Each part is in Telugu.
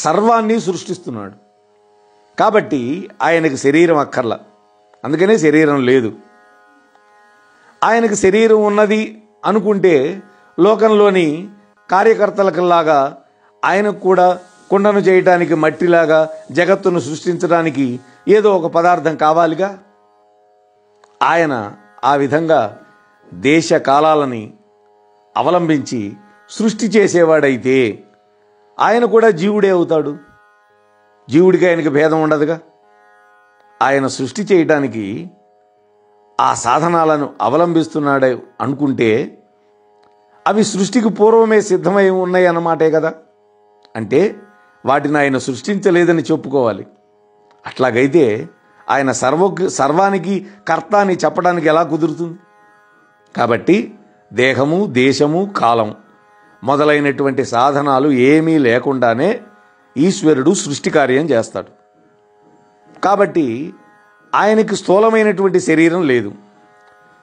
సర్వాన్ని సృష్టిస్తున్నాడు. కాబట్టి ఆయనకు శరీరం అక్కర్ల, అందుకనే శరీరం లేదు. ఆయనకు శరీరం ఉన్నది అనుకుంటే లోకంలోని కార్యకర్తలకల్లాగా ఆయనకు కూడా కుండను చేయటానికి మట్టిలాగా జగత్తును సృష్టించడానికి ఏదో ఒక పదార్థం కావాలిగా. ఆయన ఆ విధంగా దేశ కాలాలని అవలంబించి సృష్టి చేసేవాడైతే ఆయన కూడా జీవుడే అవుతాడు. జీవుడికి ఆయనకి భేదం ఉండదుగా. ఆయన సృష్టి చేయటానికి ఆ సాధనాలను అవలంబిస్తున్నాడు అనుకుంటే అవి సృష్టికి పూర్వమే సిద్ధమై ఉన్నాయి అన్నమాటే కదా. అంటే వాటిని ఆయన సృష్టించలేదని చెప్పుకోవాలి. అట్లాగైతే ఆయన సర్వానికి కర్త అని చెప్పడానికి ఎలా కుదురుతుంది? కాబట్టి దేహము, దేశము, కాలం మొదలైనటువంటి సాధనాలు ఏమీ లేకుండానే ఈశ్వరుడు సృష్టి కార్యం చేస్తాడు. కాబట్టి ఆయనకి స్థూలమైనటువంటి శరీరం లేదు.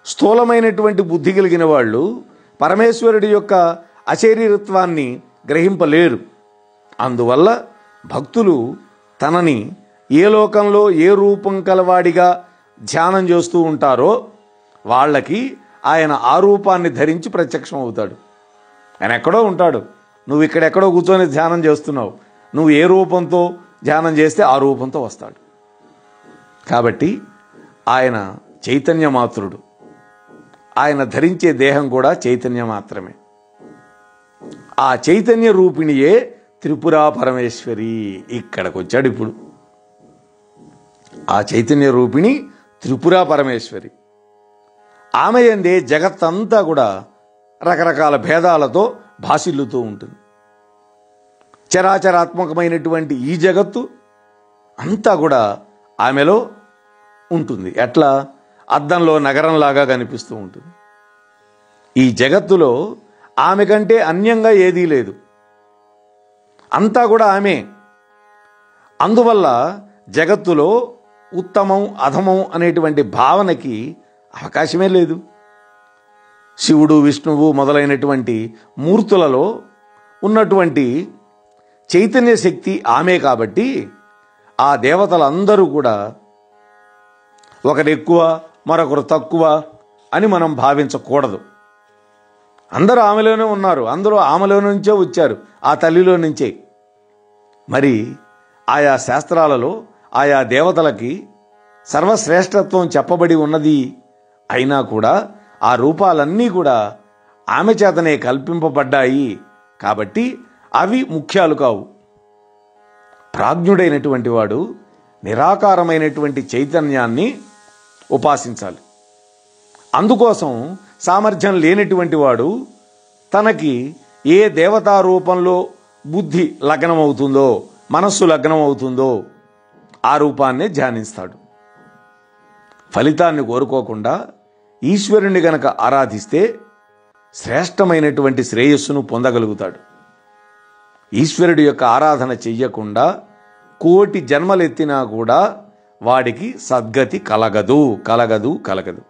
స్థూలమైనటువంటి బుద్ధి కలిగిన వాళ్ళు పరమేశ్వరుడి యొక్క అశరీరత్వాన్ని గ్రహింపలేరు. అందువల్ల భక్తులు తనని ఏ లోకంలో ఏ రూపం కలవాడిగా ధ్యానం చేస్తూ ఉంటారో వాళ్ళకి ఆయన ఆ రూపాన్ని ధరించి ప్రత్యక్షం అవుతాడు. ఆయన ఎక్కడో ఉంటాడు, నువ్వు ఇక్కడెక్కడో కూర్చొని ధ్యానం చేస్తున్నావు, నువ్వు ఏ రూపంతో ధ్యానం చేస్తే ఆ రూపంతో వస్తాడు. కాబట్టి ఆయన చైతన్య మాత్రుడు. ఆయన ధరించే దేహం కూడా చైతన్య మాత్రమే. ఆ చైతన్య రూపిణియే త్రిపురా పరమేశ్వరి. ఇక్కడికి వచ్చాడు ఇప్పుడు. ఆ చైతన్య రూపిణి త్రిపురా పరమేశ్వరి. ఆమె యందే జగత్తంతా కూడా రకరకాల భేదాలతో భాసిల్లుతూ ఉంటుంది. చరాచరాత్మకమైనటువంటి ఈ జగత్తు అంతా కూడా ఆమెలో ఉంటుంది. ఎట్లా? అద్దంలో నగరంలాగా కనిపిస్తూ ఉంటుంది. ఈ జగత్తులో ఆమె కంటే అన్యంగా ఏదీ లేదు, అంతా కూడా ఆమె. అందువల్ల జగత్తులో ఉత్తమం అధమం అనేటువంటి భావనకి అవకాశమే లేదు. శివుడు, విష్ణువు మొదలైనటువంటి మూర్తులలో ఉన్నటువంటి చైతన్య శక్తి ఆమె. కాబట్టి ఆ దేవతలందరూ కూడా ఒకరు ఎక్కువ మరొకరు తక్కువ అని మనం భావించకూడదు. అందరూ ఆమెలోనే ఉన్నారు, అందరూ ఆమెలో నుంచే వచ్చారు, ఆ తల్లిలో నుంచే. మరి ఆయా శాస్త్రాలలో ఆయా దేవతలకి సర్వశ్రేష్టత్వం చెప్పబడి ఉన్నది అయినా కూడా ఆ రూపాలన్నీ కూడా ఆమె చేతనే కల్పింపబడ్డాయి. కాబట్టి అవి ముఖ్యాలు కావు. ప్రాజ్ఞుడైనటువంటి వాడు నిరాకారమైనటువంటి చైతన్యాన్ని ఉపాసించాలి. అందుకోసం సామర్థ్యం లేనటువంటి వాడు తనకి ఏ దేవతా రూపంలో బుద్ధి లగ్నమవుతుందో, మనస్సు లగ్నమవుతుందో ఆ రూపాన్నే ధ్యానిస్తాడు. ఫలితాన్ని కోరుకోకుండా ఈశ్వరుని గనక ఆరాధిస్తే శ్రేష్టమైనటువంటి శ్రేయస్సును పొందగలుగుతాడు. ఈశ్వరుడి యొక్క ఆరాధన చెయ్యకుండా కోటి జన్మలెత్తినా కూడా వాడికి సద్గతి కలగదు కలగదు కలగదు.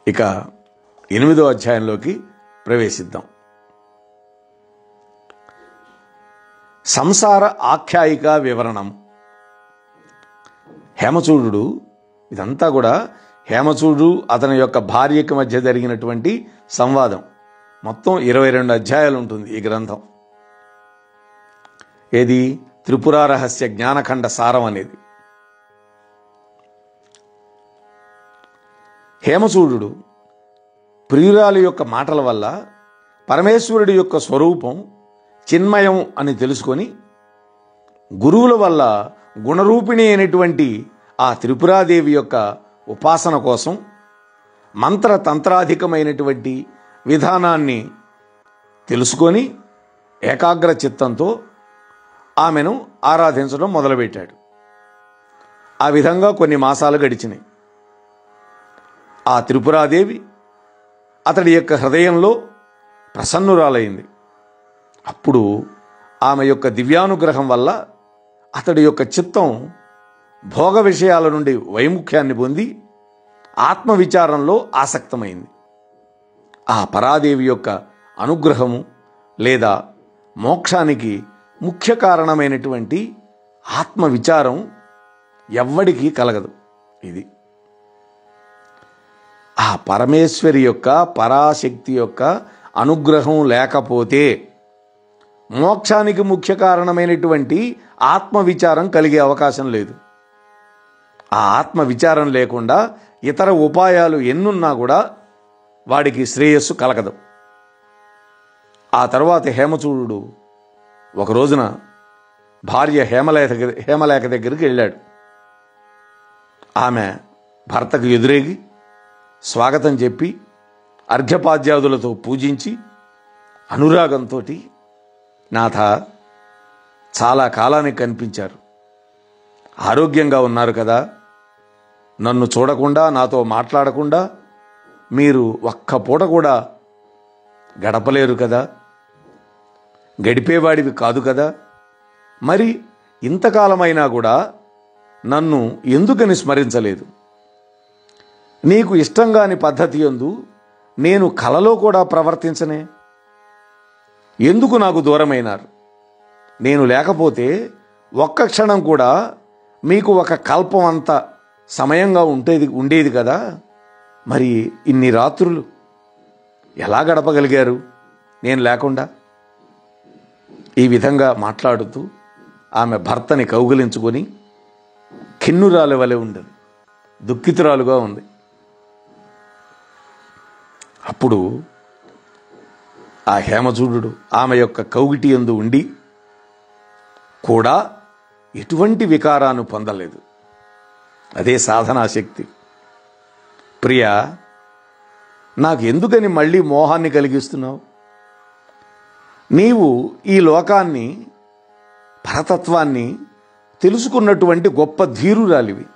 ఇక 8వ అధ్యాయంలోకి ప్రవేశిద్దాం. సంసార ఆఖ్యాయిక వివరణం. హేమచూడు, ఇదంతా కూడా హేమచూడు అతని యొక్క భార్యకి మధ్య జరిగినటువంటి సంవాదం. మొత్తం 22 అధ్యాయాలు ఉంటుంది ఈ గ్రంథం. ఏది? త్రిపురా రహస్య జ్ఞానఖండ సారం అనేది. హేమచూడు ప్రియురాలి యొక్క మాటల వల్ల పరమేశ్వరుడి యొక్క స్వరూపం చిన్మయం అని తెలుసుకొని గురువుల వల్ల గుణరూపిణి అయినటువంటి ఆ త్రిపురాదేవి యొక్క ఉపాసన కోసం మంత్రతంత్రాధికమైనటువంటి విధానాన్ని తెలుసుకొని ఏకాగ్ర చిత్తంతో ఆమెను ఆరాధించడం మొదలుపెట్టాడు. ఆ విధంగా కొన్ని మాసాలు గడిచినాయి. ఆ త్రిపురాదేవి అతడి యొక్క హృదయంలో ప్రసన్నురాలైంది. అప్పుడు ఆమె యొక్క దివ్యానుగ్రహం వల్ల అతడి యొక్క చిత్తం భోగ విషయాల నుండి వైముఖ్యాన్ని పొంది ఆత్మవిచారంలో ఆసక్తమైంది. ఆ పరాదేవి యొక్క అనుగ్రహము లేదా మోక్షానికి ముఖ్య కారణమైనటువంటి ఆత్మ విచారం ఎవ్వడికి కలగదు. ఇది ఆ పరమేశ్వరి యొక్క, పరాశక్తి యొక్క అనుగ్రహం లేకపోతే మోక్షానికి ముఖ్య కారణమైనటువంటి ఆత్మ విచారం కలిగే అవకాశం లేదు. ఆ ఆత్మ విచారం లేకుండా ఇతర ఉపాయాలు ఎన్నున్నా కూడా వాడికి శ్రేయస్సు కలగదు. ఆ తర్వాత హేమచూడు ఒక రోజున భార్య హేమలేఖ దగ్గరికి వెళ్ళాడు. ఆమె భర్తకు ఎదురేగి స్వాగతం చెప్పి అర్ఘ్యపాద్యాదులతో పూజించి అనురాగంతో, నాథ, చాలా కాలానికి కనిపించారు, ఆరోగ్యంగా ఉన్నారు కదా, నన్ను చూడకుండా నాతో మాట్లాడకుండా మీరు ఒక్క పూట కూడా గడపలేరు కదా, గడిపేవాడివి కాదు కదా, మరి ఇంతకాలమైనా కూడా నన్ను ఎందుకని స్మరించలేదు? నీకు ఇష్టంగాని పద్ధతి యందు నేను కలలో కూడా ప్రవర్తించనే, ఎందుకు నాకు దూరమైనారు? నేను లేకపోతే ఒక్క క్షణం కూడా మీకు ఒక కల్పం అంత సమయంగా ఉండేది కదా, మరి ఇన్ని రాత్రులు ఎలా గడపగలిగారు నేను లేకుండా? ఈ విధంగా మాట్లాడుతూ ఆమె భర్తని కౌగిలించుకొని కిన్నురాలి వలె ఉండదు, దుఃఖితురాలుగా ఉంది. అప్పుడు ఆ హేమచూడు ఆమె యొక్క కౌగిటి యందు ఉండి కూడా ఎటువంటి వికారాన్ని పొందలేదు. అదే సాధనాశక్తి. ప్రియా, నాకు ఎందుకని మళ్ళీ మోహాన్ని కలిగిస్తున్నావు? నీవు ఈ లోకాన్ని, పరతత్వాన్ని తెలుసుకున్నటువంటి గొప్ప ధీరురాలివి.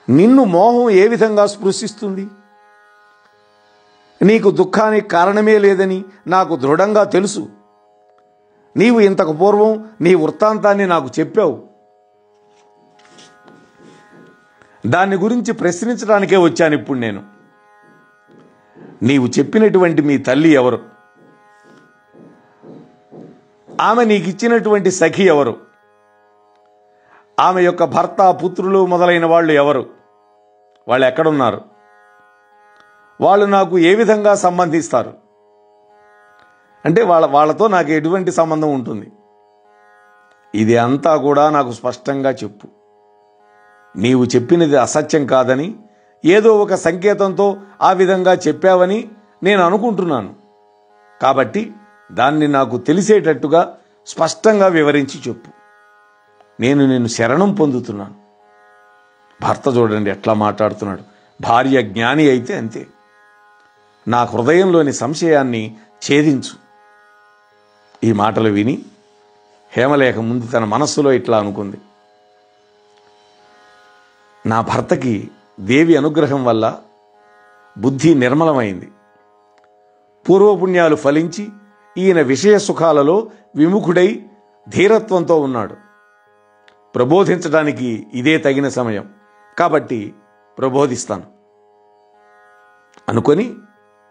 నిన్ను మోహం ఏ విధంగా స్పృశిస్తుంది? నీకు దుఃఖానికి కారణమే లేదని నాకు దృఢంగా తెలుసు. నీవు ఇంతకు పూర్వం నీ వృత్తాంతాన్ని నాకు చెప్పావు. దాని గురించి ప్రశ్నించడానికే వచ్చాను ఇప్పుడు నేను. నీవు చెప్పినటువంటి మీ తల్లి ఎవరు? ఆమె నీకిచ్చినటువంటి సఖి ఎవరు? ఆమె యొక్క భర్త, పుత్రులు మొదలైన వాళ్ళు ఎవరు? వాళ్ళు ఎక్కడున్నారు? వాళ్ళు నాకు ఏ విధంగా సంబంధిస్తారు? అంటే వాళ్ళతో నాకు ఎటువంటి సంబంధం ఉంటుంది? ఇది అంతా కూడా నాకు స్పష్టంగా చెప్పు. నీవు చెప్పినది అసత్యం కాదని, ఏదో ఒక సంకేతంతో ఆ విధంగా చెప్పావని నేను అనుకుంటున్నాను. కాబట్టి దాన్ని నాకు తెలిసేటట్టుగా స్పష్టంగా వివరించి చెప్పు. నేను నిన్ను శరణం పొందుతున్నాను. భర్త చూడండి ఎట్లా మాట్లాడుతున్నాడు. భార్య జ్ఞాని అయితే అంతే. నా హృదయంలోని సంశయాన్ని ఛేదించు. ఈ మాటలు విని హేమలేఖ ముందు తన మనస్సులో ఇట్లా అనుకుంది, నా భర్తకి దేవి అనుగ్రహం వల్ల బుద్ధి నిర్మలమైంది. పూర్వపుణ్యాలు ఫలించి ఈయన విషయ సుఖాలలో విముఖుడై ధీరత్వంతో ఉన్నాడు. ప్రబోధించడానికి ఇదే తగిన సమయం కాబట్టి ప్రబోధిస్తాను అనుకొని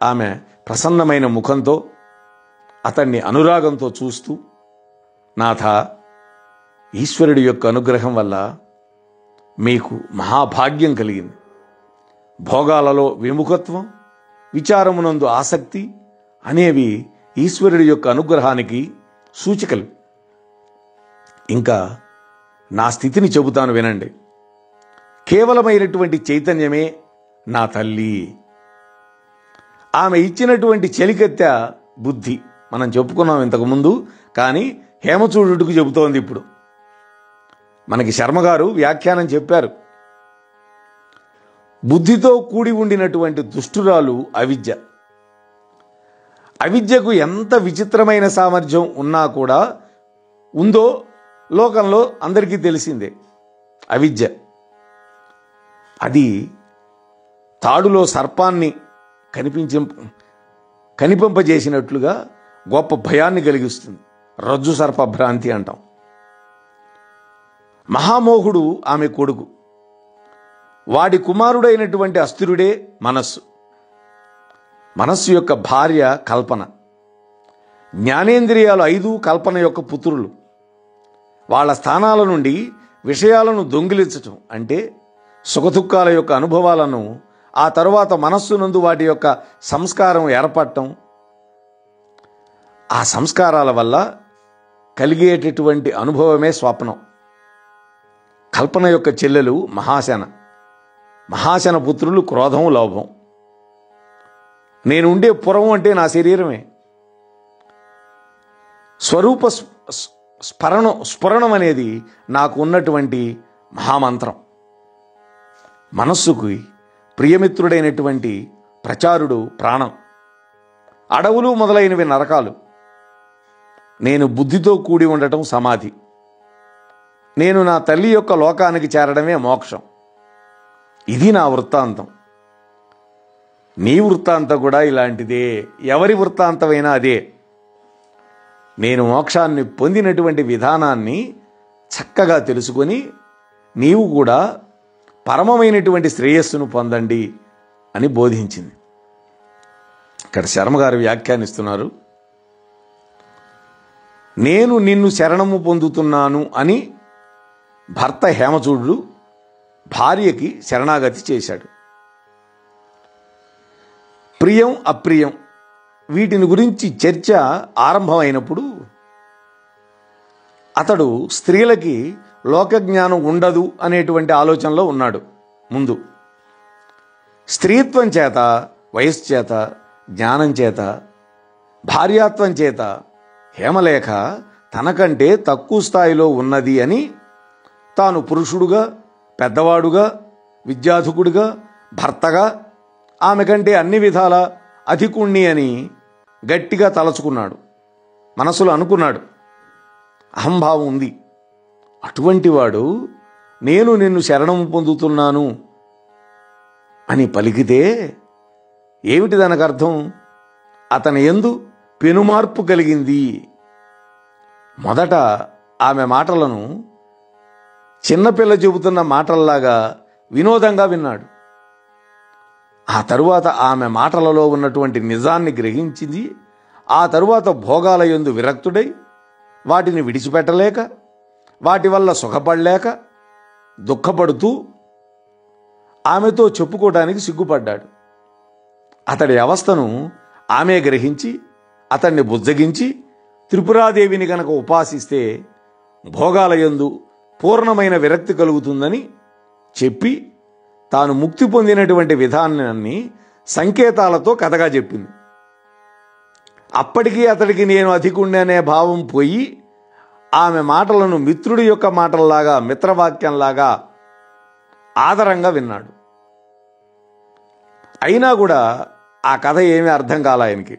ఆమె ప్రసన్నమైన ముఖంతో అతన్ని అనురాగంతో చూస్తూ, నాథ, ఈశ్వరుడి యొక్క అనుగ్రహం వల్ల మీకు మహాభాగ్యం కలిగింది. భోగాలలో విముఖత్వం, విచారమునందు ఆసక్తి అనేవి ఈశ్వరుడి యొక్క అనుగ్రహానికి సూచికలు. ఇంకా నా స్థితిని చెబుతాను వినండి. కేవలమైనటువంటి చైతన్యమే నా తల్లి. ఆమె ఇచ్చినటువంటి చెలికత్తె బుద్ధి మనం చెప్పుకున్నాం ఇంతకుముందు, కానీ హేమచూడుకు చెబుతోంది ఇప్పుడు. మనకి శర్మగారు వ్యాఖ్యానం చెప్పారు. బుద్ధితో కూడి ఉండినటువంటి దుష్టురాలు అవిద్య. అవిద్యకు ఎంత విచిత్రమైన సామర్థ్యం ఉన్నా కూడా ఉందో లోకంలో అందరికీ తెలిసిందే. అవిద్య అది తాడులో సర్పాన్ని కనిపింపజేసినట్లుగా గొప్ప భయాన్ని కలిగిస్తుంది. రజ్జు సర్ప భ్రాంతి అంటాం. మహామోహుడు ఆమె కొడుకు. వాడి కుమారుడైనటువంటి అస్థిరుడే మనస్సు. మనస్సు యొక్క భార్య కల్పన. జ్ఞానేంద్రియాలు 5 కల్పన యొక్క పుత్రులు. వాళ్ళ స్థానాల నుండి విషయాలను దొంగిలించటం అంటే సుఖదుఖాల యొక్క అనుభవాలను ఆ తరువాత మనస్సునందు వాటి యొక్క సంస్కారం ఏర్పడటం, ఆ సంస్కారాల వల్ల కలిగేటటువంటి అనుభవమే స్వప్నం. కల్పన యొక్క చెల్లెలు మహాశన, మహాశన పుత్రులు క్రోధం, లోభం. నేను ఉండే పురం అంటే నా శరీరమే. స్వరూప స్ఫురణం అనేది నాకు ఉన్నటువంటి మహామంత్రం. మనస్సుకి ప్రియమిత్రుడైనటువంటి ప్రచారుడు ప్రాణం. అడవులు మొదలైనవి నరకాలు. నేను బుద్ధితో కూడి ఉండటం సమాధి. నేను నా తల్లి యొక్క లోకానికి చేరడమే మోక్షం. ఇది నా వృత్తాంతం. నీ వృత్తాంతం కూడా ఇలాంటిదే. ఎవరి వృత్తాంతమైనా అదే. నేను మోక్షాన్ని పొందినటువంటి విధానాన్ని చక్కగా తెలుసుకొని నీవు కూడా పరమమైనటువంటి శ్రేయస్సును పొందండి అని బోధించింది. ఇక్కడ శర్మగారు వ్యాఖ్యానిస్తున్నారు, నేను నిన్ను శరణము పొందుతున్నాను అని భర్త హేమచూడు భార్యకి శరణాగతి చేశాడు. ప్రియం అప్రియం వీటిని గురించి చర్చ ఆరంభమైనప్పుడు అతడు స్త్రీలకి లోకజ్ఞానం ఉండదు అనేటువంటి ఆలోచనలో ఉన్నాడు. ముందు స్త్రీత్వం చేత, వయస్సు చేత, జ్ఞానం చేత, భార్యాత్వం చేత హేమలేఖ తనకంటే తక్కువ స్థాయిలో ఉన్నది అని తాను పురుషుడుగా, పెద్దవాడుగా, విద్యాధికుడిగా, భర్తగా ఆమె కంటే అన్ని విధాల అధికుణ్ణి అని గట్టిగా తలచుకున్నాడు. మనసులో అనుకున్నాడు. అహంభావం ఉంది. అటువంటి వాడు నేను నిన్ను శరణము పొందుతున్నాను అని పలికితే ఏమిటి దానికి అర్థం? అతని యందు పెనుమార్పు కలిగింది. మొదట ఆమె మాటలను చిన్నపిల్ల చెబుతున్న మాటల్లాగా వినోదంగా విన్నాడు. ఆ తరువాత ఆమె మాటలలో ఉన్నటువంటి నిజాన్ని గ్రహించింది. ఆ తరువాత భోగాల యందు విరక్తుడై వాటిని విడిచిపెట్టలేక, వాటి వల్ల సుఖపడలేక, దుఃఖపడుతూ ఆమెతో చెప్పుకోవడానికి సిగ్గుపడ్డాడు. అతడి అవస్థను ఆమె గ్రహించి అతన్ని బుజ్జగించి త్రిపురాదేవిని గనక ఉపాసిస్తే భోగాల యందు పూర్ణమైన విరక్తి కలుగుతుందని చెప్పి తాను ముక్తి పొందినటువంటి విధానాన్ని సంకేతాలతో కథగా చెప్పింది. అప్పటికీ అతడికి నేను అధికుణ్ణి అనే భావం పోయి ఆమె మాటలను మిత్రుడి యొక్క మాటల్లాగా, మిత్రవాక్యంలాగా ఆదరంగా విన్నాడు. అయినా కూడా ఆ కథ ఏమీ అర్థం కాల ఆయనకి.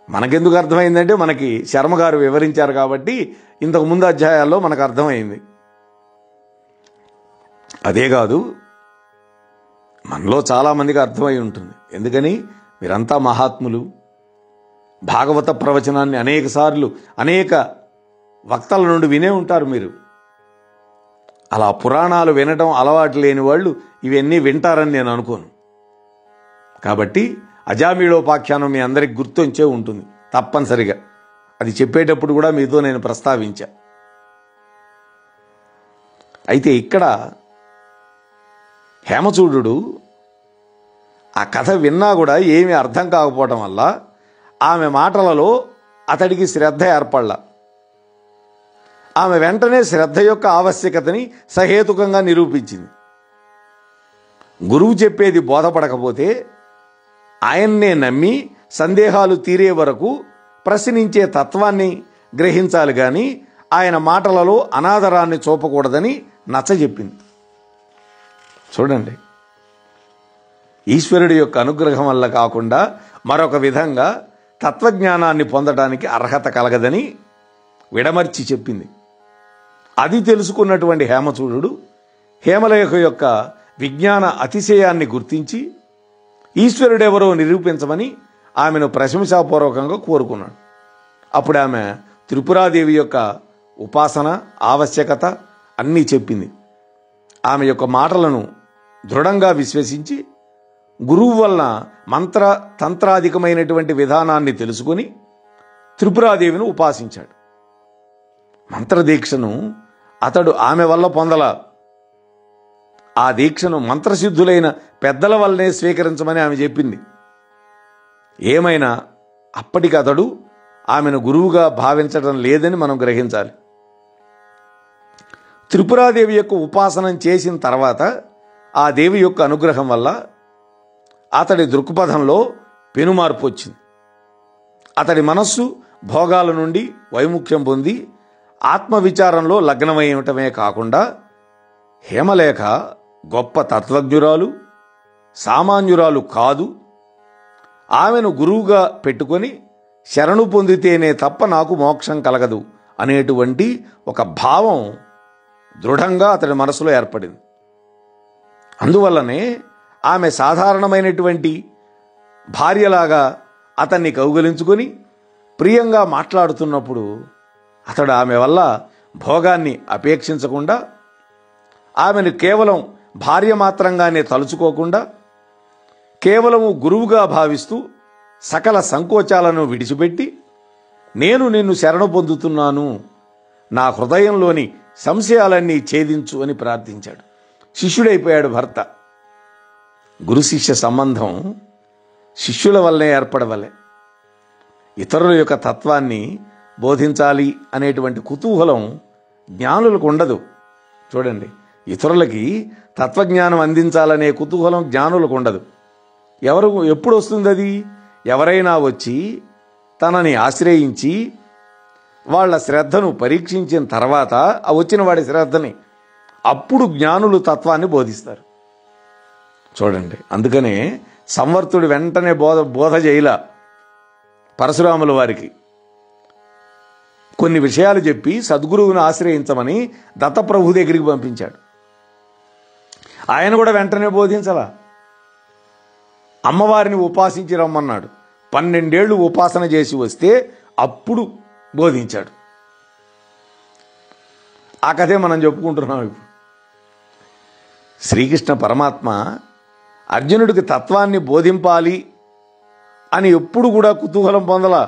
మనకెందుకు అర్థమైందంటే మనకి శర్మగారు వివరించారు కాబట్టి ఇంతకు ముందు అధ్యాయాల్లో మనకు అర్థమైంది. అదే కాదు, మనలో చాలామందికి అర్థమై ఉంటుంది. ఎందుకని? మీరంతా మహాత్ములు. భాగవత ప్రవచనాన్ని అనేక సార్లు అనేక వక్తల నుండి వినే ఉంటారు మీరు. అలా పురాణాలు వినటం అలవాటు లేని వాళ్ళు ఇవన్నీ వింటారని నేను అనుకోను. కాబట్టి అజామీళోపాఖ్యానం మీ అందరికి గుర్తుంచే ఉంటుంది తప్పనిసరిగా. అది చెప్పేటప్పుడు కూడా మీతో నేను ప్రస్తావించా. అయితే ఇక్కడ హేమచూడు ఆ కథ విన్నా కూడా ఏమీ అర్థం కాకపోవటం వల్ల ఆమె మాటలలో అతడికి శ్రద్ధ ఏర్పడలా. ఆమె వెంటనే శ్రద్ధ యొక్క ఆవశ్యకతని సహేతుకంగా నిరూపించింది. గురువు చెప్పేది బోధపడకపోతే ఆయన్నే నమ్మి సందేహాలు తీరే వరకు ప్రశ్నించే తత్వాన్ని గ్రహించాలి కానీ ఆయన మాటలలో అనాదరాన్ని చూపకూడదని నచ్చజెప్పింది. చూడండి, ఈశ్వరుడి యొక్క అనుగ్రహం వల్ల కాకుండా మరొక విధంగా తత్వజ్ఞానాన్ని పొందడానికి అర్హత కలగదని విడమర్చి చెప్పింది. అది తెలుసుకున్నటువంటి హేమచూడు హేమలేఖ యొక్క విజ్ఞాన అతిశయాన్ని గుర్తించి ఈశ్వరుడెవరో నిరూపించమని ఆమెను ప్రశంసాపూర్వకంగా కోరుకున్నాడు. అప్పుడు ఆమె త్రిపురాదేవి యొక్క ఉపాసన ఆవశ్యకత అన్నీ చెప్పింది. ఆమె యొక్క మాటలను దృఢంగా విశ్వసించి గురువు వలన మంత్ర తంత్రాధికమైనటువంటి విధానాన్ని తెలుసుకుని త్రిపురాదేవిని ఉపాసించాడు. మంత్రదీక్షను అతడు ఆమె వల్ల పొందల. ఆ దీక్షను మంత్రసిద్ధులైన పెద్దల వల్లనే స్వీకరించమని ఆమె చెప్పింది. ఏమైనా అప్పటికి అతడు ఆమెను గురువుగా భావించడం లేదని మనం గ్రహించాలి. త్రిపురాదేవి యొక్క ఉపాసనం చేసిన తర్వాత ఆ దేవి యొక్క అనుగ్రహం వల్ల అతడి దృక్పథంలో పెనుమార్పు వచ్చింది. అతడి మనస్సు భోగాల నుండి వైముఖ్యం పొంది ఆత్మవిచారంలో లగ్నమయ్యటమే కాకుండా హేమలేఖ గొప్ప తత్వజ్ఞురాలు, సామాన్యురాలు కాదు, ఆమెను గురువుగా పెట్టుకొని శరణు పొందితేనే తప్ప నాకు మోక్షం కలగదు అనేటువంటి ఒక భావం దృఢంగా అతడి మనసులో ఏర్పడింది. అందువల్లనే ఆమె సాధారణమైనటువంటి భార్యలాగా అతన్ని కౌగిలించుకొని ప్రియంగా మాట్లాడుతున్నప్పుడు అతడు ఆమె వల్ల భోగాన్ని అపేక్షించకుండా, ఆమెను కేవలం భార్య మాత్రంగానే తలుచుకోకుండా కేవలము గురువుగా భావిస్తూ సకల సంకోచాలను విడిచిపెట్టి నేను నిన్ను శరణు పొందుతున్నాను, నా హృదయంలోని సంశయాలన్నీ ఛేదించు అని ప్రార్థించాడు. శిష్యుడైపోయాడు భర్త. గురు శిష్య సంబంధం శిష్యుల వల్లనే ఏర్పడవలే. ఇతరుల యొక్క తత్వాన్ని బోధించాలి అనేటువంటి కుతూహలం జ్ఞానులకు ఉండదు. చూడండి, ఇతరులకి తత్వజ్ఞానం అందించాలనే కుతూహలం జ్ఞానులకు ఉండదు. ఎప్పుడు వస్తుంది అది? ఎవరైనా వచ్చి తనని ఆశ్రయించి వాళ్ళ శ్రద్ధను పరీక్షించిన తర్వాత ఆ వచ్చిన వాడి శ్రద్ధని అప్పుడు జ్ఞానులు తత్వాన్ని బోధిస్తారు. చూడండి, అందుకనే సంవర్తుడు వెంటనే బోధ చేయలా. పరశురాముల వారికి కొన్ని విషయాలు చెప్పి సద్గురువును ఆశ్రయించమని దత్తప్రభు దగ్గరికి పంపించాడు. ఆయన కూడా వెంటనే బోధించలా. అమ్మవారిని ఉపాసించి రమ్మన్నాడు. 12 ఏళ్ళు ఉపాసన చేసి వస్తే అప్పుడు బోధించాడు. ఆ కథే మనం చెప్పుకుంటున్నాం ఇప్పుడు. శ్రీకృష్ణ పరమాత్మ అర్జునుడికి తత్వాన్ని బోధింపాలి అని ఎప్పుడు కూడా కుతూహలం పొందలా.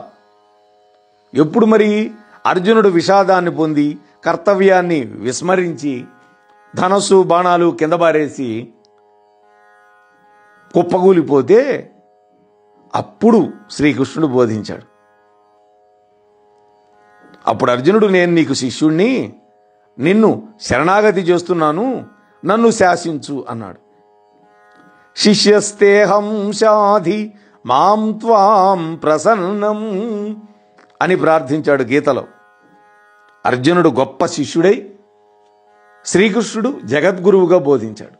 ఎప్పుడు మరి అర్జునుడు విషాదాన్ని పొంది కర్తవ్యాన్ని విస్మరించి ధనస్సు బాణాలు కింద బారేసి కుప్పగూలిపోతే అప్పుడు శ్రీకృష్ణుడు బోధించాడు. అప్పుడు అర్జునుడు, నేను నీకు శిష్యుణ్ణి, నిన్ను శరణాగతి చేస్తున్నాను, నన్ను శాసించు అన్నాడు. శిష్యస్తేహం శాధి మాం త్వాం ప్రసన్నం అని ప్రార్థించాడు గీతలో. అర్జునుడు గొప్ప శిష్యుడై శ్రీకృష్ణుడు జగద్గురువుగా బోధించాడు.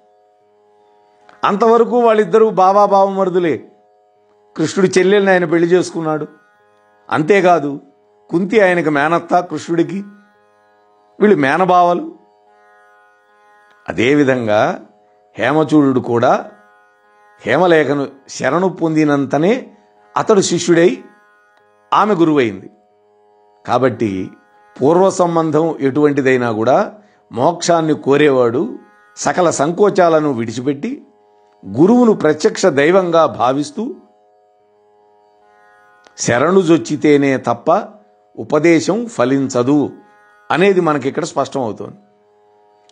అంతవరకు వాళ్ళిద్దరూ బావాబావమరుదులే. కృష్ణుడి చెల్లెల్ని ఆయన పెళ్లి చేసుకున్నాడు. అంతేకాదు, కుంతి ఆయనకు మేనత్త, కృష్ణుడికి వీళ్ళు మేనబావలు. అదేవిధంగా హేమచూడు కూడా హేమలేఖను శరణు పొందినంతనే అతడు శిష్యుడై ఆమె గురువైంది. కాబట్టి పూర్వ సంబంధం ఎటువంటిదైనా కూడా మోక్షాన్ని కోరేవాడు సకల సంకోచాలను విడిచిపెట్టి గురువును ప్రత్యక్ష దైవంగా భావిస్తూ శరణుజొచ్చితేనే తప్ప ఉపదేశం ఫలించదు అనేది మనకిక్కడ స్పష్టమవుతోంది.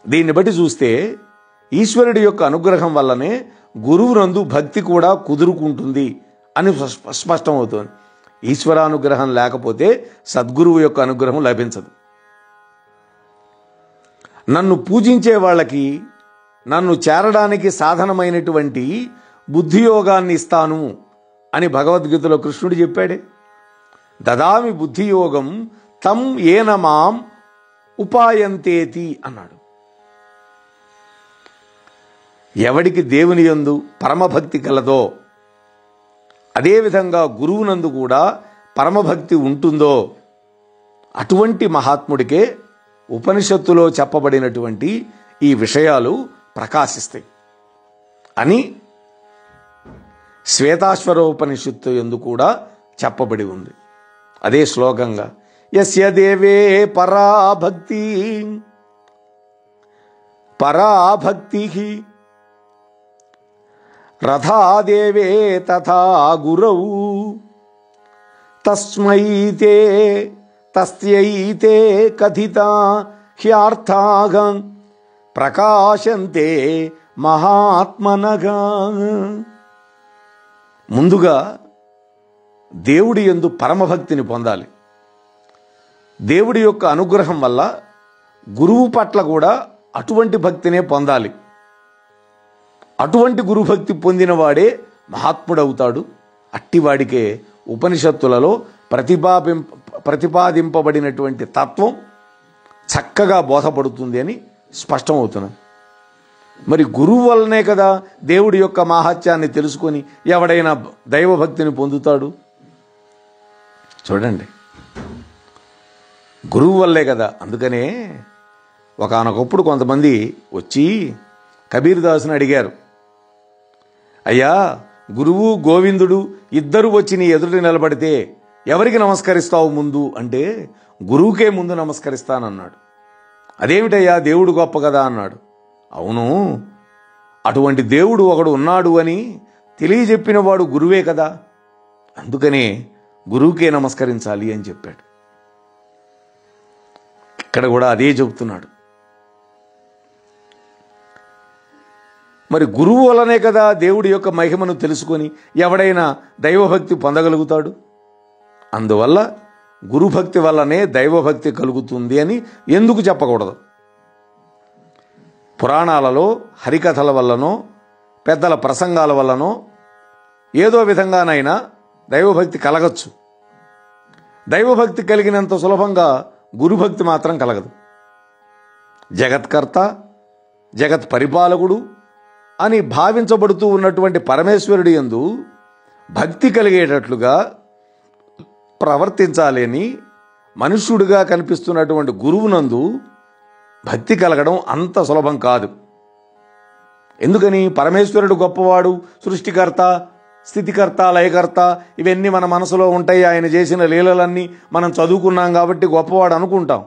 దీన్ని బట్టి చూస్తే ఈశ్వరుడి యొక్క అనుగ్రహం వల్లనే గురువునందు భక్తి కూడా కుదురుకుంటుంది అని స్పష్టమవుతోంది. ఈశ్వరానుగ్రహం లేకపోతే సద్గురువు యొక్క అనుగ్రహం లభించదు. నన్ను పూజించే వాళ్ళకి నన్ను చేరడానికి సాధనమైనటువంటి బుద్ధియోగాన్ని ఇస్తాను అని భగవద్గీతలో కృష్ణుడు చెప్పాడే. దదామి బుద్ధియోగం తం ఏన మాం ఉపాయంతేతి అన్నాడు. ఎవడికి దేవుని యందు పరమభక్తి కలదో, అదేవిధంగా గురువునందు కూడా పరమభక్తి ఉంటుందో అటువంటి మహాత్ముడికే ఉపనిషత్తులో చెప్పబడినటువంటి ఈ విషయాలు ప్రకాశిస్తాయి అని శ్వేతాశ్వరోపనిషత్తు యందు కూడా చెప్పబడి ఉంది. అదే శ్లోకంగా యస్య దేవే పరాభక్తి రథాదేవే తథా గురౌ తస్మైతే తస్యైతే కథితా హ్యార్థాః ప్రకాశంతే మహాత్మనగా. ముందుగా దేవుడి యందు పరమభక్తిని పొందాలి. దేవుడి యొక్క అనుగ్రహం వల్ల గురువు పట్ల కూడా అటువంటి భక్తినే పొందాలి. అటువంటి గురుభక్తి పొందినవాడే మహాత్ముడవుతాడు. అట్టివాడికే ఉపనిషత్తులలో ప్రతిపాదింపబడినటువంటి తత్వం చక్కగా బోధపడుతుంది అని స్పష్టమవుతున్నది. మరి గురువు వల్లనే కదా దేవుడి యొక్క మాహాత్యాన్ని తెలుసుకొని ఎవడైనా దైవభక్తిని పొందుతాడు. చూడండి, గురువు వల్లే కదా. అందుకనే ఒకానొకప్పుడు కొంతమంది వచ్చి కబీర్ దాసుని అడిగారు, అయ్యా, గురువు గోవిందుడు ఇద్దరు వచ్చి నీ ఎదుట నిలబడితే ఎవరికి నమస్కరిస్తావు ముందు అంటే, గురువుకే ముందు నమస్కరిస్తానన్నాడు. అదేమిటయ్యా, దేవుడు గొప్ప కదా అన్నాడు. అవును, అటువంటి దేవుడు ఒకడు ఉన్నాడు అని తెలియజెప్పిన వాడు గురువే కదా, అందుకనే గురువుకే నమస్కరించాలి అని చెప్పాడు. ఇక్కడ కూడా అదే చెబుతున్నాడు. మరి గురువు వల్లనే కదా దేవుడి యొక్క మహిమను తెలుసుకొని ఎవడైనా దైవభక్తి పొందగలుగుతాడు. అందువల్ల గురుభక్తి వల్లనే దైవభక్తి కలుగుతుంది అని ఎందుకు చెప్పకూడదు? పురాణాలలో హరికథల వల్లనో పెద్దల ప్రసంగాల వల్లనో ఏదో విధంగానైనా దైవభక్తి కలగచ్చు. దైవభక్తి కలిగినంత సులభంగా గురుభక్తి మాత్రం కలగదు. జగత్కర్త, జగత్ పరిపాలకుడు అని భావించబడుతూ ఉన్నటువంటి పరమేశ్వరుడి యందు భక్తి కలిగేటట్లుగా ప్రవర్తించాలి అని మనుష్యుడిగా కనిపిస్తున్నటువంటి గురువునందు భక్తి కలగడం అంత సులభం కాదు. ఎందుకని? పరమేశ్వరుడు గొప్పవాడు, సృష్టికర్త, స్థితికర్త, లయకర్త, ఇవన్నీ మన మనసులో ఉంటాయి. ఆయన చేసిన లీలలన్నీ మనం చదువుకున్నాం కాబట్టి గొప్పవాడు అనుకుంటాం.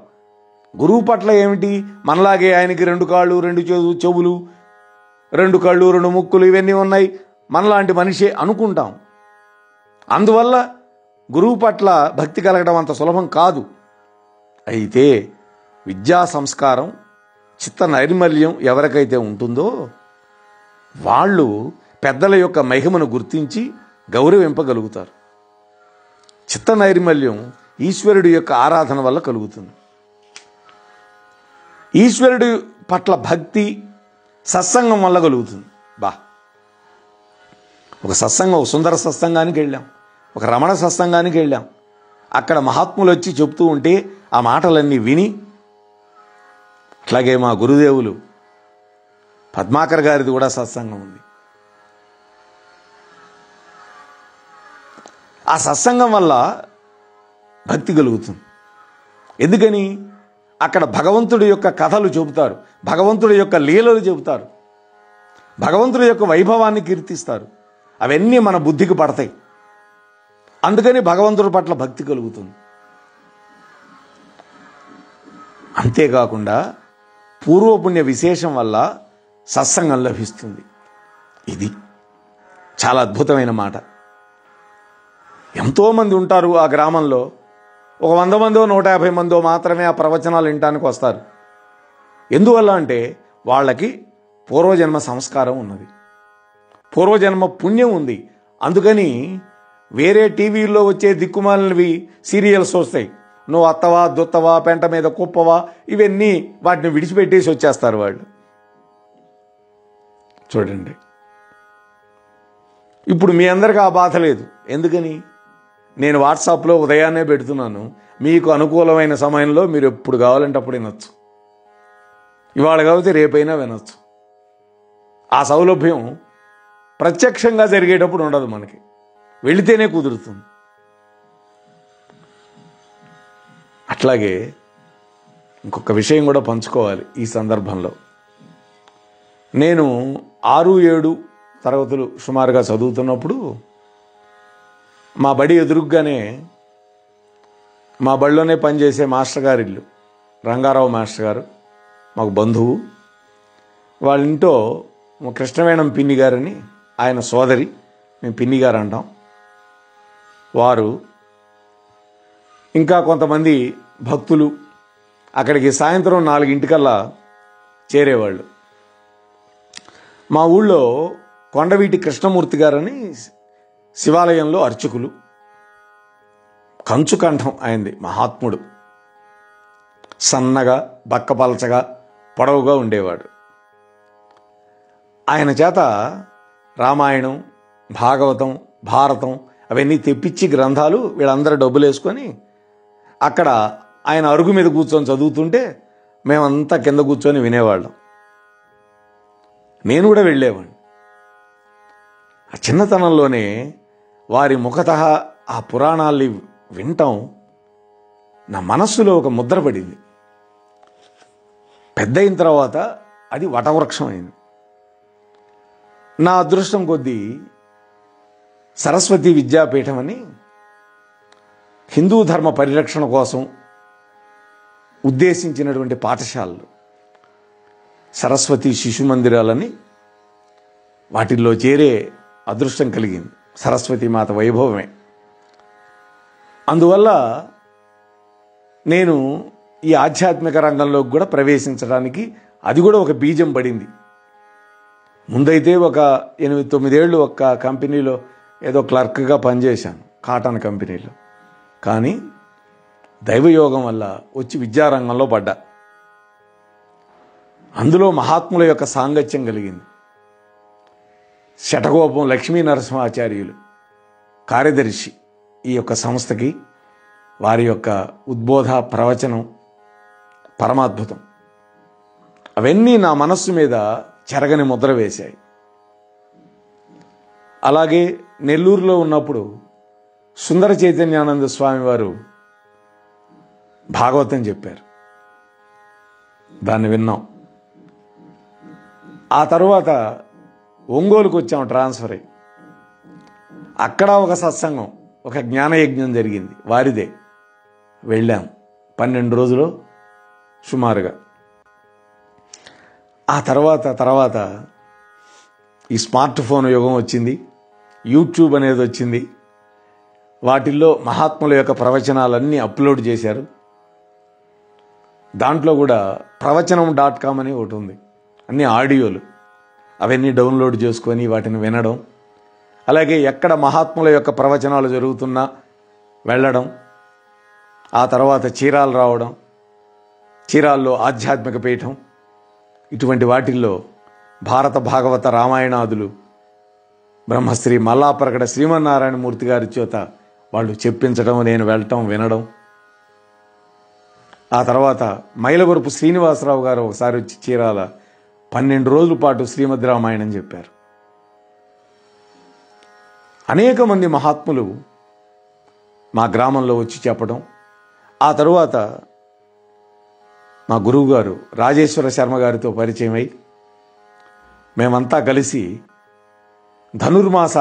గురువు పట్ల ఏమిటి? మనలాగే ఆయనకి 2 కాళ్ళు, 2 చెవులు, 2 కళ్ళు, 2 ముక్కులు, ఇవన్నీ ఉన్నాయి, మనలాంటి మనిషే అనుకుంటాం. అందువల్ల గురువు పట్ల భక్తి కలగడం అంత సులభం కాదు. అయితే విద్యా సంస్కారం, చిత్త నైర్మల్యం ఎవరికైతే ఉంటుందో వాళ్ళు పెద్దల యొక్క మహిమను గుర్తించి గౌరవింపగలుగుతారు. చిత్త నైర్మల్యం ఈశ్వరుడి యొక్క ఆరాధన వల్ల కలుగుతుంది. ఈశ్వరుడి పట్ల భక్తి సత్సంగం వల్ల కలుగుతుంది. ఒక సత్సంగం, ఒక సుందర సత్సంగానికి వెళ్ళాం, ఒక రమణ సత్సంగానికి వెళ్ళాం. అక్కడ మహాత్ములు వచ్చి చెప్తూ ఉంటే ఆ మాటలన్నీ విని, అట్లాగే మా గురుదేవులు పద్మాకర్ గారిది కూడా సత్సంగం ఉంది. ఆ సత్సంగం వల్ల భక్తి కలుగుతుంది. ఎందుకని? అక్కడ భగవంతుడి యొక్క కథలు చెబుతారు, భగవంతుడి యొక్క లీలలు చెబుతారు, భగవంతుడి యొక్క వైభవాన్ని కీర్తిస్తారు. అవన్నీ మన బుద్ధికి పడతాయి. అందుకని భగవంతుడి పట్ల భక్తి కలుగుతుంది. అంతేకాకుండా పూర్వపుణ్య విశేషం వల్ల సత్సంగం లభిస్తుంది. ఇది చాలా అద్భుతమైన మాట. ఎంతోమంది ఉంటారు ఆ గ్రామంలో, ఒక 100 మందో 150 మందో మాత్రమే ఆ ప్రవచనాలు వినటానికి వస్తారు. ఎందువల్ల అంటే వాళ్ళకి పూర్వజన్మ సంస్కారం ఉన్నది, పూర్వజన్మ పుణ్యం ఉంది. అందుకని వేరే టీవీల్లో వచ్చే దిక్కుమాలినవి సీరియల్స్ వస్తాయి, నువ్వు అత్తవా, దుత్తవా, పెంట మీద కుప్పవా, ఇవన్నీ వాటిని విడిచిపెట్టేసి వచ్చేస్తారు వాళ్ళు. చూడండి, ఇప్పుడు మీ అందరికీ ఆ బాధ లేదు. ఎందుకని? నేను వాట్సాప్లో ఉదయాన్నే పెడుతున్నాను. మీకు అనుకూలమైన సమయంలో మీరు ఎప్పుడు కావాలంటే అప్పుడు వినొచ్చు. ఇవాళ కాబట్టి రేపైనా వినొచ్చు. ఆ సౌలభ్యం ప్రత్యక్షంగా జరిగేటప్పుడు ఉండదు, మనకి వెళితేనే కుదురుతుంది. అట్లాగే ఇంకొక విషయం కూడా పంచుకోవాలి ఈ సందర్భంలో. నేను 6, 7 తరగతులు సుమారుగా చదువుతున్నప్పుడు మా బడి ఎదురుగ్గానే మా బడిలోనే పనిచేసే మాస్టర్ గారి ఇల్లు, రంగారావు మాస్టర్ గారు మాకు బంధువు. వాళ్ళ ఇంట్లో కృష్ణవేణం పిన్ని గారని, ఆయన సోదరి, మేము పిన్ని గారు అంటాం. వారు ఇంకా కొంతమంది భక్తులు అక్కడికి సాయంత్రం 4 చేరేవాళ్ళు. మా ఊళ్ళో కొండవీటి కృష్ణమూర్తి గారని శివాలయంలో అర్చకులు, కంచుకంఠం ఆయనది, మహాత్ముడు. సన్నగా, బక్కపలచగా, పొడవుగా ఉండేవాడు. ఆయన చేత రామాయణం, భాగవతం, భారతం అవన్నీ తెప్పించి గ్రంథాలు వీళ్ళందరూ డబ్బులు వేసుకొని అక్కడ ఆయన అరుగు మీద కూర్చొని చదువుతుంటే మేమంతా కింద కూర్చొని వినేవాళ్ళం. నేను కూడా వెళ్ళేవాడిని. ఆ చిన్నతనంలోనే వారి ముఖతః ఆ పురాణాల్ని వినటం నా మనస్సులో ఒక ముద్ర పడింది. పెద్ద అయిన తర్వాత అది వటవృక్షం అయింది. నా అదృష్టం కొద్దీ సరస్వతి విద్యాపీఠం అని హిందూ ధర్మ పరిరక్షణ కోసం ఉద్దేశించినటువంటి పాఠశాలలు, సరస్వతి శిశు మందిరాలని, వాటిల్లో చేరే అదృష్టం కలిగింది. సరస్వతి మాత వైభవమే. అందువల్ల నేను ఈ ఆధ్యాత్మిక రంగంలోకి కూడా ప్రవేశించడానికి అది కూడా ఒక బీజం పడింది. ముందైతే ఒక 8-9 ఏళ్ళు ఒక కంపెనీలో ఏదో క్లర్క్గా పనిచేశాను, కాటన్ కంపెనీలో. కానీ దైవయోగం వల్ల వచ్చి విద్యారంగంలో పడ్డా. అందులో మహాత్ముల యొక్క సాంగత్యం కలిగింది. శటగోపం లక్ష్మీ నరసింహాచార్యులు కార్యదర్శి ఈ యొక్క సంస్థకి. వారి యొక్క ఉద్బోధ ప్రవచనం పరమాద్భుతం. అవన్నీ నా మనస్సు మీద చెరగని ముద్ర వేశాయి. అలాగే నెల్లూరులో ఉన్నప్పుడు సుందర చైతన్యానంద స్వామి వారు భాగవతం చెప్పారు, దాన్ని విన్నాం. ఆ తరువాత ఒంగోలుకు వచ్చాం ట్రాన్స్ఫర్ అయ్యి. అక్కడ ఒక సత్సంగం, ఒక జ్ఞానయజ్ఞం జరిగింది, వారిదే. వెళ్ళాం 12 రోజులు సుమారుగా. ఆ తర్వాత ఈ స్మార్ట్ ఫోన్ యుగం వచ్చింది, యూట్యూబ్ అనేది వచ్చింది. వాటిల్లో మహాత్ముల యొక్క ప్రవచనాలన్నీ అప్లోడ్ చేశారు. దాంట్లో కూడా ప్రవచనం.com అని ఒకటి ఉంది, అన్ని ఆడియోలు. అవన్నీ డౌన్లోడ్ చేసుకొని వాటిని వినడం, అలాగే ఎక్కడ మహాత్ముల యొక్క ప్రవచనాలు జరుగుతున్నా వెళ్ళడం. ఆ తర్వాత చీరాలు రావడం, చీరాల్లో ఆధ్యాత్మిక పీఠం, ఇటువంటి వాటిల్లో భారత భాగవత రామాయణాదులు బ్రహ్మశ్రీ మల్లాపరగడ శ్రీమన్నారాయణమూర్తి గారి చేత వాళ్ళు చెప్పించడం, నేను వెళ్ళటం, వినడం. ఆ తర్వాత మైలవరపు శ్రీనివాసరావు గారు ఒకసారి వచ్చి చీరాల 12 రోజుల పాటు శ్రీమద్ రామాయణం చెప్పారు. అనేక మంది మహాత్ములు మా గ్రామంలో వచ్చి చెప్పడం. ఆ తరువాత మా గురువు గారు రాజేశ్వర శర్మ గారితో పరిచయం అయి మేమంతా కలిసి ధనుర్మాస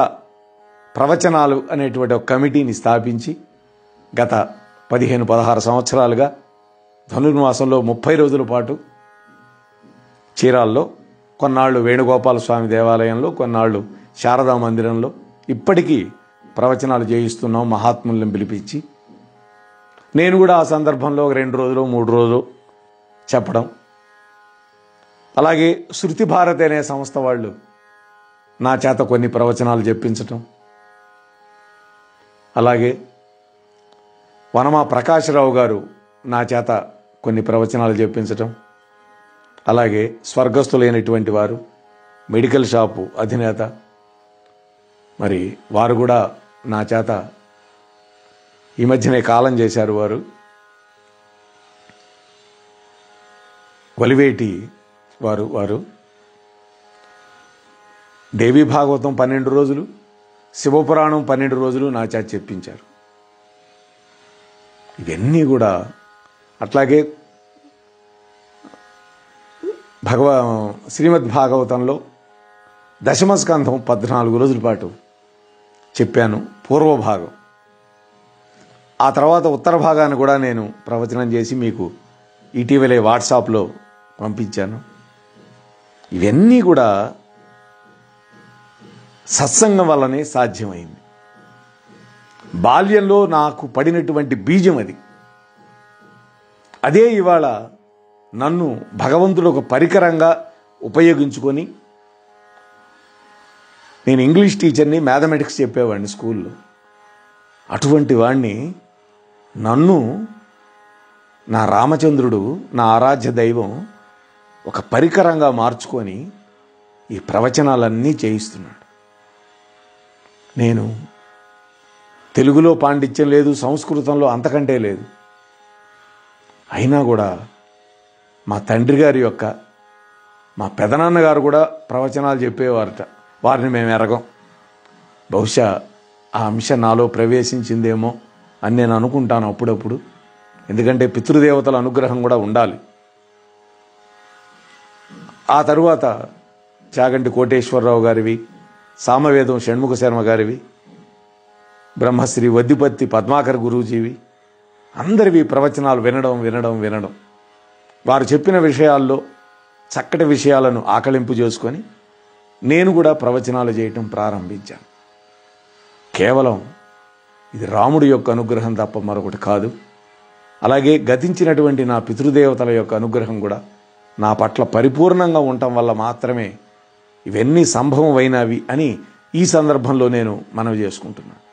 ప్రవచనాలు అనేటువంటి ఒక కమిటీని స్థాపించి గత 15-16 సంవత్సరాలుగా ధనుర్మాసంలో 30 రోజుల పాటు చీరాల్లో, కొన్నాళ్ళు వేణుగోపాల స్వామి దేవాలయంలో, కొన్నాళ్ళు శారదా మందిరంలో ఇప్పటికీ ప్రవచనాలు చేయిస్తున్నాం మహాత్ములను పిలిపించి. నేను కూడా ఆ సందర్భంలో 2 రోజులు 3 రోజులు చెప్పడం. అలాగే శృతి భారతి అనే సంస్థ వాళ్ళు నా చేత కొన్ని ప్రవచనాలు చెప్పించటం. అలాగే వనమా ప్రకాశరావు గారు నా చేత కొన్ని ప్రవచనాలు చెప్పించటం. అలాగే స్వర్గస్థులైనటువంటి వారు, మెడికల్ షాపు అధినేత, మరి వారు కూడా నా చేత ఈ మధ్యనే కాలం చేశారు. వారు వలివేటి వారు దేవీ భాగవతం 12 రోజులు, శివపురాణం 12 రోజులు నా చేత చెప్పించారు. ఇవన్నీ కూడా అట్లాగే శ్రీమద్ భాగవతంలో దశమస్కంధం 14 రోజుల పాటు చెప్పాను, పూర్వభాగం. ఆ తర్వాత ఉత్తర భాగాన్ని కూడా నేను ప్రవచనం చేసి మీకు ఇటీవలే వాట్సాప్లో పంపించాను. ఇవన్నీ కూడా సత్సంగం వల్లనే సాధ్యమైంది. బాల్యంలో నాకు పడినటువంటి బీజం అది. అదే ఇవాళ నన్ను భగవంతుడు ఒక పరికరంగా ఉపయోగించుకొని, నేను ఇంగ్లీష్ టీచర్ని, మ్యాథమెటిక్స్ చెప్పేవాడిని స్కూల్లో. అటువంటి వాడిని నన్ను నా రామచంద్రుడు, నా ఆరాధ్య దైవం ఒక పరికరంగా మార్చుకొని ఈ ప్రవచనాలన్నీ చేయిస్తున్నాడు. నేను తెలుగులో పాండిత్యం లేదు, సంస్కృతంలో అంతకంటే లేదు. అయినా కూడా మా తండ్రి గారి యొక్క, మా పెదనాన్నగారు కూడా ప్రవచనాలు చెప్పేవారట. వారిని మేము ఎరగం. బహుశా ఆ అంశం నాలో ప్రవేశించిందేమో అని నేను అనుకుంటాను అప్పుడప్పుడు. ఎందుకంటే పితృదేవతల అనుగ్రహం కూడా ఉండాలి. ఆ తరువాత చాగంటి కోటేశ్వరరావు గారివి, సామవేదం షణ్ముఖ శర్మ గారివి, బ్రహ్మశ్రీ వద్దిపత్తి పద్మాకర్ గురూజీవి, అందరివి ప్రవచనాలు వినడం వారు చెప్పిన విషయాల్లో చక్కటి విషయాలను ఆకళింపు చేసుకొని నేను కూడా ప్రవచనాలు చేయటం ప్రారంభించాను. కేవలం ఇది రాముడి యొక్క అనుగ్రహం తప్ప మరొకటి కాదు. అలాగే గతించినటువంటి నా పితృదేవతల యొక్క అనుగ్రహం కూడా నా పట్ల పరిపూర్ణంగా ఉండటం వల్ల మాత్రమే ఇవన్నీ సంభవం అయినవి అని ఈ సందర్భంలో నేను మనవి చేసుకుంటున్నాను.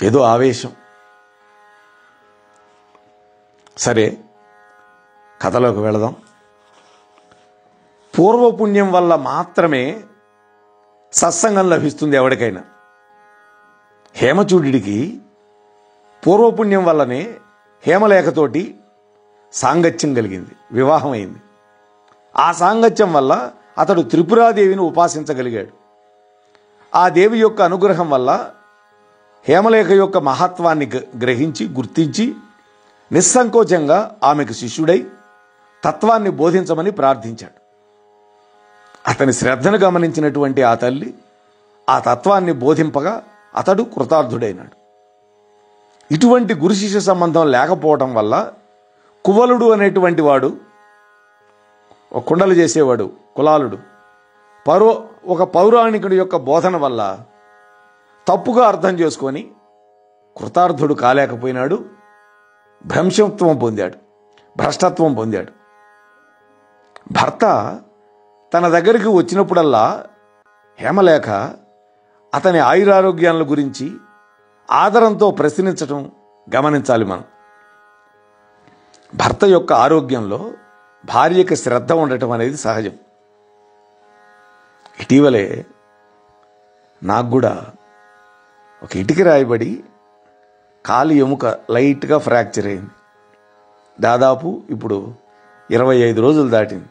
ఏదో ఆవేశం. సరే, కథలోకి వెళదాం. పూర్వపుణ్యం వల్ల మాత్రమే సత్సంగం లభిస్తుంది ఎవరికైనా. హేమచూడికి పూర్వపుణ్యం వల్లనే హేమలేఖతోటి సాంగత్యం కలిగింది, వివాహం అయింది. ఆ సాంగత్యం వల్ల అతడు త్రిపురాదేవిని ఉపాసించగలిగాడు. ఆ దేవి యొక్క అనుగ్రహం వల్ల హేమలేఖ యొక్క మహత్వాన్ని గ్రహించి, గుర్తించి నిస్సంకోచంగా ఆమెకు శిష్యుడై తత్వాన్ని బోధించమని ప్రార్థించాడు. అతని శ్రద్ధను గమనించినటువంటి ఆ తల్లి ఆ తత్వాన్ని బోధింపగా అతడు కృతార్థుడైనాడు. ఇటువంటి గురు శిష్య సంబంధం లేకపోవటం వల్ల కువలుడు అనేటువంటి వాడు, ఒక కుండలు చేసేవాడు కులాలుడు, ఒక పౌరాణికుడి యొక్క బోధన వల్ల తప్పుగా అర్థం చేసుకొని కృతార్థుడు కాలేకపోయినాడు. భ్రష్టత్వం పొందాడు. భర్త తన దగ్గరికి వచ్చినప్పుడల్లా హేమలేఖ అతని ఆయురారోగ్యాల గురించి ఆదరంతో ప్రశ్నించటం గమనించాలి మనం. భర్త యొక్క ఆరోగ్యంలో భార్యకి శ్రద్ధ ఉండటం అనేది సహజం. ఇటీవలే నాకు కూడా ఒక ఇటుక రాయబడి కాలి ఎముక లైట్గా ఫ్రాక్చర్ అయింది. దాదాపు ఇప్పుడు 25 రోజులు దాటింది.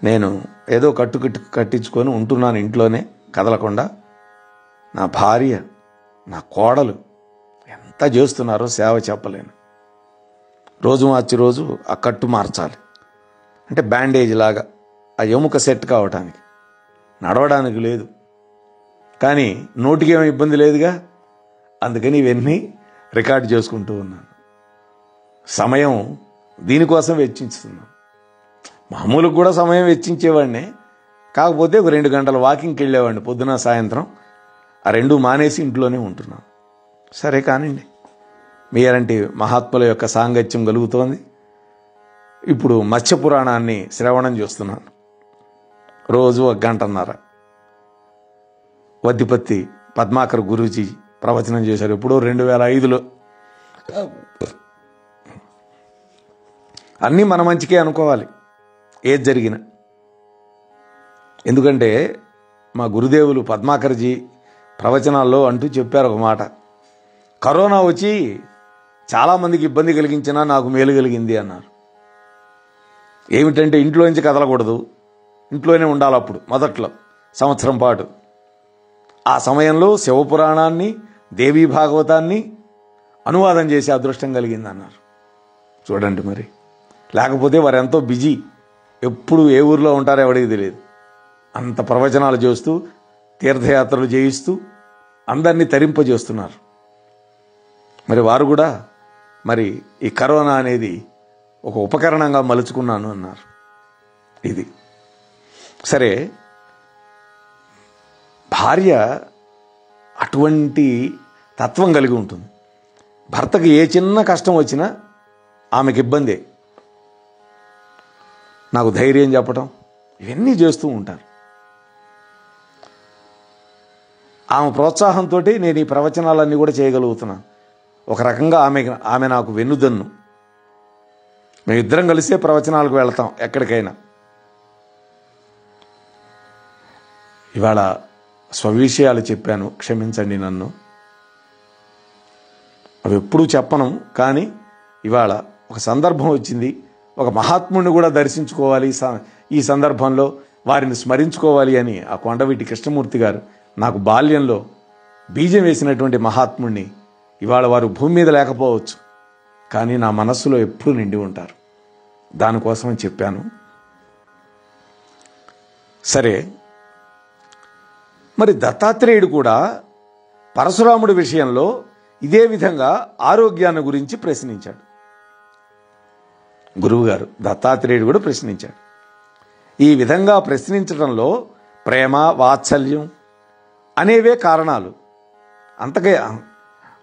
నేను ఏదో కట్టించుకొని ఉంటున్నాను ఇంట్లోనే కదలకుండా. నా భార్య, నా కోడలు ఎంత చేస్తున్నారో సేవ చెప్పలేను. రోజు మార్చి రోజు ఆ కట్టు మార్చాలి. అంటే బ్యాండేజ్ లాగా ఆ ఎముక సెట్ కావటానికి. నడవడానికి లేదు, కానీ నోటికి ఏమీ ఇబ్బంది లేదుగా. అందుకని ఇవన్నీ రికార్డ్ చేసుకుంటూ ఉన్నాను. సమయం దీనికోసం వెచ్చించుతున్నాను. మామూలుగా కూడా సమయం వెచ్చించేవాడినే, కాకపోతే ఒక 2 గంటల వాకింగ్కి వెళ్ళేవాడిని పొద్దున సాయంత్రం. ఆ 2 మానేసి ఇంట్లోనే ఉంటున్నాను. సరే కానివ్వండి, మీరంటి మహాత్ముల యొక్క సాంగత్యం కలుగుతోంది. ఇప్పుడు మత్స్య పురాణాన్ని శ్రవణం చేస్తున్నాను. రోజు 1 గంటన్నర. వద్దిపత్తి పద్మాకర్ గురూజీ ప్రవచనం చేశారు ఎప్పుడో 2005లో. అన్నీ మన మంచికే అనుకోవాలి ఏది జరిగిన. ఎందుకంటే మా గురుదేవులు పద్మాకర్జీ ప్రవచనాల్లో అంటూ చెప్పారు ఒక మాట. కరోనా వచ్చి చాలామందికి ఇబ్బంది కలిగించినా నాకు మేలు కలిగింది అన్నారు. ఏమిటంటే ఇంట్లో నుంచి కదలకూడదు, ఇంట్లోనే ఉండాలి. అప్పుడు మొదట్లో సంవత్సరం పాటు ఆ సమయంలో శివపురాణాన్ని, దేవీ భాగవతాన్ని అనువాదం చేసే అదృష్టం కలిగింది అన్నారు. చూడండి మరి, లేకపోతే వారు ఎంతో బిజీ, ఎప్పుడు ఏ ఊరిలో ఉంటారో ఎవరికి తెలియదు. అంత ప్రవచనాలు చేస్తూ, తీర్థయాత్రలు చేయిస్తూ అందరినీ తరింపజేస్తున్నారు. మరి వారు కూడా మరి ఈ కరోనా అనేది ఒక ఉపకరణంగా మలుచుకున్నాను అన్నారు. ఇది సరే, భార్య అటువంటి తత్వం కలిగి ఉంటుంది. భర్తకి ఏ చిన్న కష్టం వచ్చినా ఆమెకి ఇబ్బందే. నాకు ధైర్యం చెప్పటం ఇవన్నీ చేస్తూ ఉంటారు. ఆమె ప్రోత్సాహంతో నేను ఈ ప్రవచనాలన్నీ కూడా చేయగలుగుతున్నాను. ఒక రకంగా ఆమె నాకు వెన్నుదన్ను. మేమిద్దరం కలిసే ప్రవచనాలకు వెళ్తాం ఎక్కడికైనా. ఇవాళ స్వవిషయాలు చెప్పాను, క్షమించండి నన్ను. అవి ఎప్పుడూ చెప్పను, కానీ ఇవాళ ఒక సందర్భం వచ్చింది. ఒక మహాత్ముడిని కూడా దర్శించుకోవాలి ఈ సందర్భంలో, వారిని స్మరించుకోవాలి అని ఆ కొండవీటి కృష్ణమూర్తి గారు నాకు బాల్యంలో బీజం వేసినటువంటి మహాత్ముడిని ఇవాళ వారు భూమి మీద లేకపోవచ్చు, కానీ నా మనస్సులో ఎప్పుడూ నిండి ఉంటారు. దానికోసమని చెప్పాను. సరే, మరి దత్తాత్రేయుడు కూడా పరశురాముడి విషయంలో ఇదే విధంగా ఆరోగ్యాన్ని గురించి ప్రశ్నించాడు. గురువుగారు దత్తాత్రేయుడు కూడా ప్రశ్నించాడు. ఈ విధంగా ప్రశ్నించడంలో ప్రేమ, వాత్సల్యం అనేవే కారణాలు, అంతకే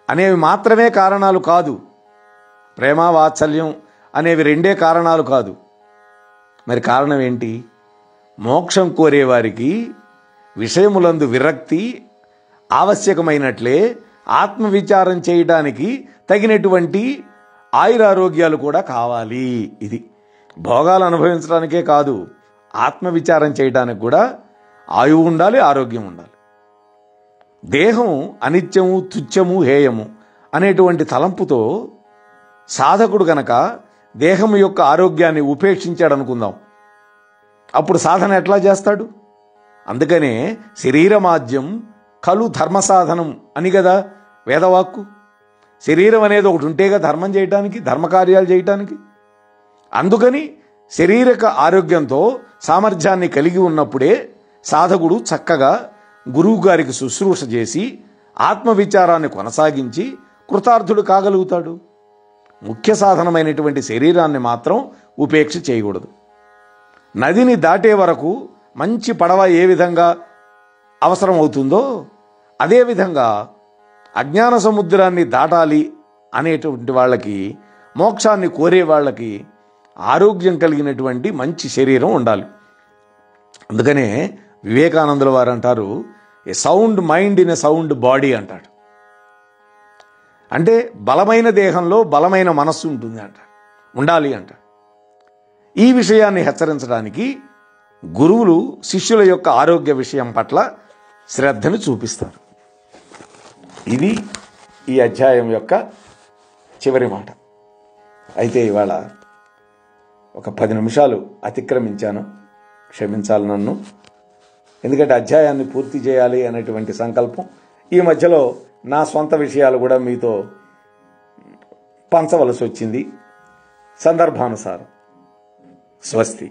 అనేవి మాత్రమే కారణాలు కాదు. ప్రేమ, వాత్సల్యం అనేవి రెండే కారణాలు కాదు. మరి కారణం ఏంటి? మోక్షం కోరేవారికి విషయములందు విరక్తి ఆవశ్యకమైనట్లే ఆత్మవిచారం చేయడానికి తగినటువంటి ఆయురారోగ్యాలు కూడా కావాలి. ఇది భోగాలు అనుభవించడానికే కాదు, ఆత్మవిచారం చేయడానికి కూడా ఆయువు ఉండాలి, ఆరోగ్యం ఉండాలి. దేహం అనిత్యము, తుచ్చము, హేయము అనేటువంటి తలంపుతో సాధకుడు గనక దేహం యొక్క ఆరోగ్యాన్ని ఉపేక్షించాడు అనుకుందాం, అప్పుడు సాధన ఎట్లా చేస్తాడు? అందుకనే శరీరమాద్యం ఖలు ధర్మ సాధనం అని కదా వేదవాక్కు. శరీరం అనేది ఒకటి ఉంటేగా ధర్మం చేయటానికి, ధర్మకార్యాలు చేయటానికి. అందుకని శారీరక ఆరోగ్యంతో సామర్థ్యాన్ని కలిగి ఉన్నప్పుడే సాధకుడు చక్కగా గురువు గారికి శుశ్రూష చేసి ఆత్మవిచారాన్ని కొనసాగించి కృతార్థుడు కాగలుగుతాడు. ముఖ్య సాధనమైనటువంటి శరీరాన్ని మాత్రం ఉపేక్ష చేయకూడదు. నదిని దాటే వరకు మంచి పడవ ఏ విధంగా అవసరం అవుతుందో అదేవిధంగా అజ్ఞాన సముద్రాన్ని దాటాలి అనేటువంటి వాళ్ళకి, మోక్షాన్ని కోరే వాళ్ళకి ఆరోగ్యం కలిగినటువంటి మంచి శరీరం ఉండాలి. అందుకనే వివేకానందుల వారు అంటారు, a sound mind in a sound body అంటాడు. అంటే బలమైన దేహంలో బలమైన మనస్సు ఉంటుంది అంట, ఉండాలి అంట. ఈ విషయాన్ని హెచ్చరించడానికి గురువులు శిష్యుల యొక్క ఆరోగ్య విషయం పట్ల శ్రద్ధను చూపిస్తారు. ఇది ఈ అధ్యాయం యొక్క చివరి మాట. అయితే ఇవాళ ఒక 10 నిమిషాలు అతిక్రమించాను, క్షమించాలి నన్ను. ఎందుకంటే అధ్యాయాన్ని పూర్తి చేయాలి అనేటువంటి సంకల్పం. ఈ మధ్యలో నా సొంత విషయాలు కూడా మీతో పంచవలసి వచ్చింది, సందర్భానుసారం. స్వస్తి.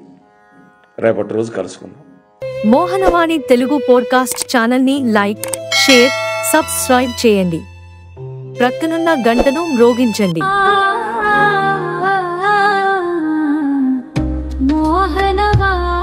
రేపటి రోజు కలుసుకుందాం. మోహనవాణి తెలుగు పోడ్కాస్ట్ ఛానల్ని లైక్, షేర్, సబ్స్క్రైబ్ చేయండి. ప్రక్కనున్న గంటను మ్రోగించండి. మోహనవాణి.